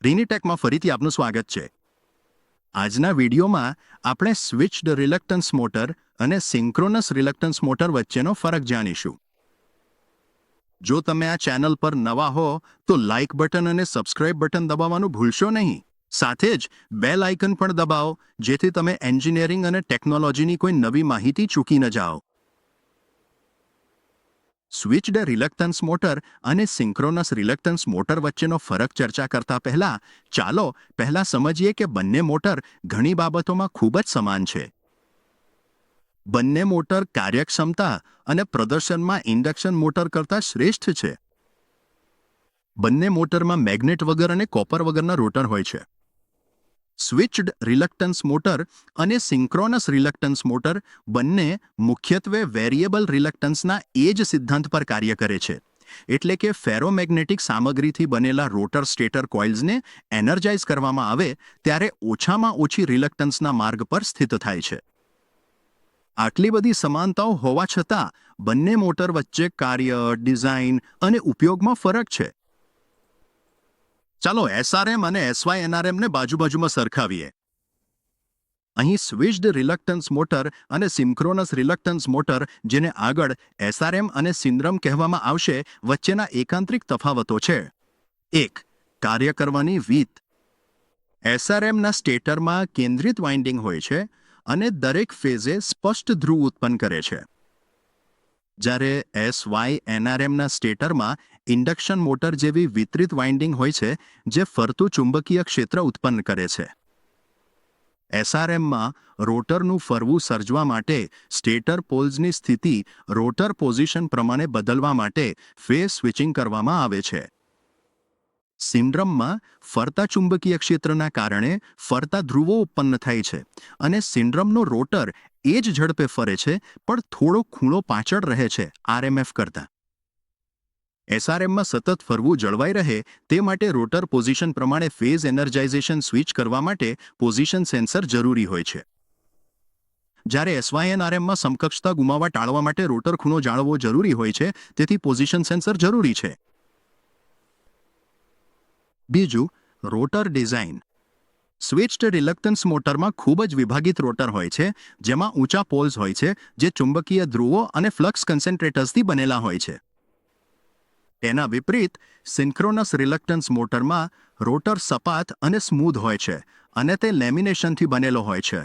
રીનીટેકમાં ફરીથી આપનું સ્વાગત છે। આજના વિડીયોમાં આપણે સ્વિચ્ડ રિલક્ટન્સ મોટર અને સિંક્રોનસ રિલક્ટન્સ મોટર વચ્ચેનો ફરક જાણીશું। જો તમે આ ચેનલ પર નવા હો તો લાઇક બટન અને સબસ્ક્રાઇબ બટન દબાવવાનું ભૂલશો નહીં। સાથે જ બેલ આઇકન પણ દબાવો જેથી તમે એન્જિનિયરિંગ અને ટેકનોલોજીની કોઈ નવી માહિતી ચૂકી ન જાઓ। સ્વિચ્ડ રિલક્ટન્સ મોટર અને સિંક્રોનસ રિલક્ટન્સ મોટર વચ્ચેનો ફરક ચર્ચા કરતા પહેલા ચાલો પહેલા સમજીએ કે બંને મોટર ઘણી બાબતોમાં ખૂબ જ સમાન છે। બંને મોટર કાર્યક્ષમતા અને પ્રદર્શનમાં ઇન્ડક્શન મોટર કરતાં શ્રેષ્ઠ છે। બંને મોટરમાં મેગ્નેટ વગર અને કોપર વગરના રોટર હોય છે। સ્વિચ્ડ રિલક્ટન્સ મોટર અને સિંક્રોનસ રિલક્ટન્સ મોટર બંને મુખ્યત્વે વેરિયેબલ રિલક્ટન્સના એ જ સિદ્ધાંત પર કાર્ય કરે છે। એટલે કે ફેરોમેગ્નેટિક સામગ્રીથી બનેલા રોટર સ્ટેટર કોઇલ્સને એનર્જાઇઝ કરવામાં આવે ત્યારે ઓછામાં ઓછી રિલક્ટન્સના માર્ગ પર સ્થિત થાય છે। આટલી બધી સમાનતાઓ હોવા છતાં બંને મોટર વચ્ચે કાર્ય, ડિઝાઇન અને ઉપયોગમાં ફરક છે। ચાલો એસઆરએમ અને એસવાય-એનઆરએમને બાજુબાજુમાં સરખાવીએ। અહીં સ્વિચ્ડ રિલક્ટન્સ મોટર અને સિંક્રોનસ રિલક્ટન્સ મોટર, જેને આગળ એસઆરએમ અને સિન્ડ્રમ કહેવામાં આવશે, વચ્ચેના એકાંતરિક તફાવતો છે। 1. કાર્ય કરવાની રીત। એસઆરએમના સ્ટેટરમાં કેન્દ્રિત વાઇન્ડિંગ હોય છે અને દરેક ફેઝે સ્પષ્ટ ધ્રુવ ઉત્પન્ન કરે છે, જ્યારે એસવાય-એનઆરએમના સ્ટેટરમાં ઇન્ડક્શન મોટર જેવી વિતરિત વાઇન્ડિંગ હોય છે જે ફરતું ચુંબકીય ક્ષેત્ર ઉત્પન્ન કરે છે। એસઆરએમમાં રોટરનું ફરવું સર્જવા માટે સ્ટેટર પોલ્સની સ્થિતિ રોટર પોઝિશન પ્રમાણે બદલવા માટે ફેઝ સ્વિચિંગ કરવામાં આવે છે। સિન્ડ્રમમાં ફરતા ચુંબકીય ક્ષેત્રના કારણે ફરતા ધ્રુવો ઉત્પન્ન થાય છે અને સિન્ડ્રમનો રોટર એ જ ઝડપે ફરે છે પણ થોડો ખૂણો પાછળ રહે છે આરએમએફ કરતાં। એસઆરએમમાં સતત ફરવું જળવાઈ રહે તે માટે રોટર પોઝિશન પ્રમાણે ફેઝ એનર્જાઇઝેશન સ્વિચ કરવા માટે પોઝિશન સેન્સર જરૂરી હોય છે, જ્યારે એસવાય-એનઆરએમમાં સમકક્ષતા ગુમાવવા ટાળવા માટે રોટર ખૂણો જાળવવો જરૂરી હોય છે, તેથી પોઝિશન સેન્સર જરૂરી છે। બીજું, રોટર ડિઝાઇન। સ્વિચ્ડ રિલક્ટન્સ મોટરમાં ખૂબ જ વિભાગિત રોટર હોય છે જેમાં ઊંચા પોલ્સ હોય છે જે ચુંબકીય ધ્રુવો અને ફ્લક્સ કન્સન્ટ્રેટર્સથી બનેલા હોય છે। તેના વિપરીત સિંક્રોનસ રિલક્ટન્સ મોટરમાં રોટર સપાટ અને સ્મૂધ હોય છે અને તે લેમિનેશનથી બનેલો હોય છે।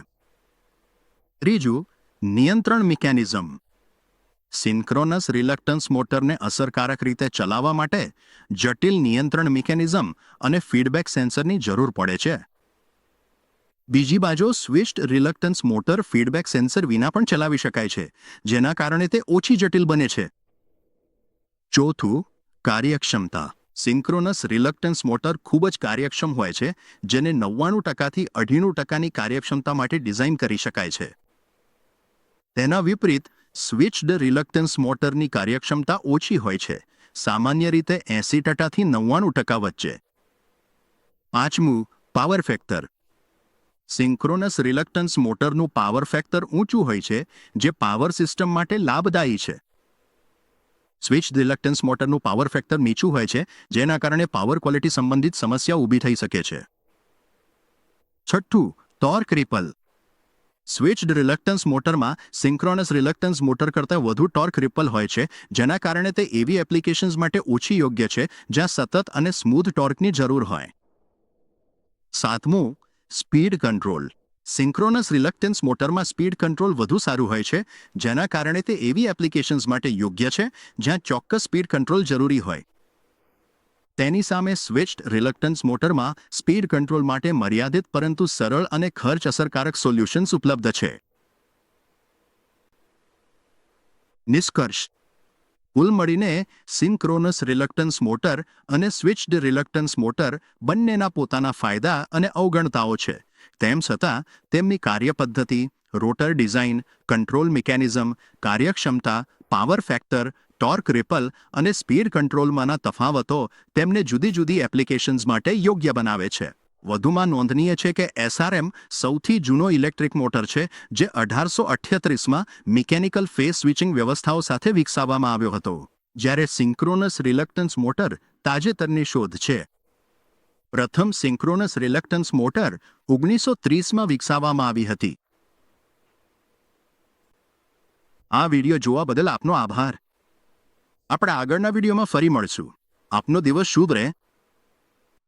ત્રીજું, નિયંત્રણ મિકેનિઝમ। સિંક્રોનસ રિલક્ટન્સ મોટરને અસરકારક રીતે ચલાવવા માટે જટિલ નિયંત્રણ મિકેનિઝમ અને ફીડબેક સેન્સરની જરૂર પડે છે। બીજી બાજુ switched reluctance motor feedback sensor વિના પણ ચલાવી શકાય છે, જેના કારણે તે ઓછી જટિલ બને છે। ચોથું, કાર્યક્ષમતા। સિંક્રોનસ રિલક્ટન્સ મોટર ખૂબ જ કાર્યક્ષમ હોય છે, જેને 99% થી 98% કાર્યક્ષમતા માટે ડિઝાઇન કરી શકાય છે। તેના વિપરીત સ્વિચ્ડ રિલક્ટન્સ મોટરની કાર્યક્ષમતા ઓછી હોય છે, સામાન્ય રીતે 80% થી 99% વચ્ચે। પાંચમું, પાવર ફેક્ટર। સિંક્રોનસ રિલક્ટન્સ મોટરનું પાવર ફેક્ટર ઊંચું હોય છે, જે પાવર સિસ્ટમ માટે લાભદાયી છે। સ્વિચ્ડ રિલક્ટન્સ મોટરનું પાવર ફેક્ટર નીચું હોય છે, જેના કારણે પાવર ક્વોલિટી સંબંધિત સમસ્યા ઊભી થઈ શકે છે। છઠ્ઠું, ટોર્ક રિપલ। સ્વિચ્ડ રિલક્ટન્સ મોટરમાં સિંક્રોનસ રિલક્ટન્સ મોટર કરતાં વધુ ટોર્ક રિપલ હોય છે, જેના કારણે તે એવી એપ્લિકેશન્સ માટે ઓછી યોગ્ય છે જ્યાં સતત અને સ્મૂધ ટોર્કની જરૂર હોય। સાતમું, સ્પીડ કંટ્રોલ। સિંક્રોનસ રિલક્ટન્સ મોટરમાં સ્પીડ કંટ્રોલ વધુ સારું હોય છે, જેના કારણે તે એવી એપ્લિકેશન્સ માટે યોગ્ય છે જ્યાં ચોક્કસ સ્પીડ કંટ્રોલ જરૂરી હોય। તેની સામે સ્વિચ્ડ રિલક્ટન્સ મોટરમાં સ્પીડ કંટ્રોલ માટે મર્યાદિત પરંતુ સરળ અને ખર્ચ અસરકારક સોલ્યુશન્સ ઉપલબ્ધ છે। નિષ્કર્ષ: કુલ મળીને સિંક્રોનસ રિલક્ટન્સ મોટર અને સ્વિચ્ડ રિલક્ટન્સ મોટર બંનેના પોતાના ફાયદા અને અવગણતાઓ છે। તેમ છતાં તેમની કાર્યપદ્ધતિ, રોટર ડિઝાઇન, કંટ્રોલ મિકેનિઝમ, કાર્યક્ષમતા, પાવર ફેક્ટર, ટોર્ક રિપલ અને સ્પીડ કંટ્રોલમાંના તફાવતો તેમને જુદી જુદી એપ્લિકેશન્સ માટે યોગ્ય બનાવે છે। વધુમાં નોંધનીય છે કે એસઆરએમ સૌથી જૂનો ઇલેક્ટ્રિક મોટર છે જે 1838માં મિકેનિકલ ફેઝ સ્વિચિંગ વ્યવસ્થાઓ સાથે વિકસાવવામાં આવ્યો હતો, જ્યારે સિંક્રોનસ રિલક્ટન્સ મોટર તાજેતરની શોધ છે। પ્રથમ સિંક્રોનસ રિલક્ટન્સ મોટર 1930માં વિકસાવવામાં આવી હતી. આ વિડીયો જોવા બદલ આપનો આભાર. આપણે આગળના વિડીયોમાં ફરી મળશું. આપનો દિવસ શુભ રહે.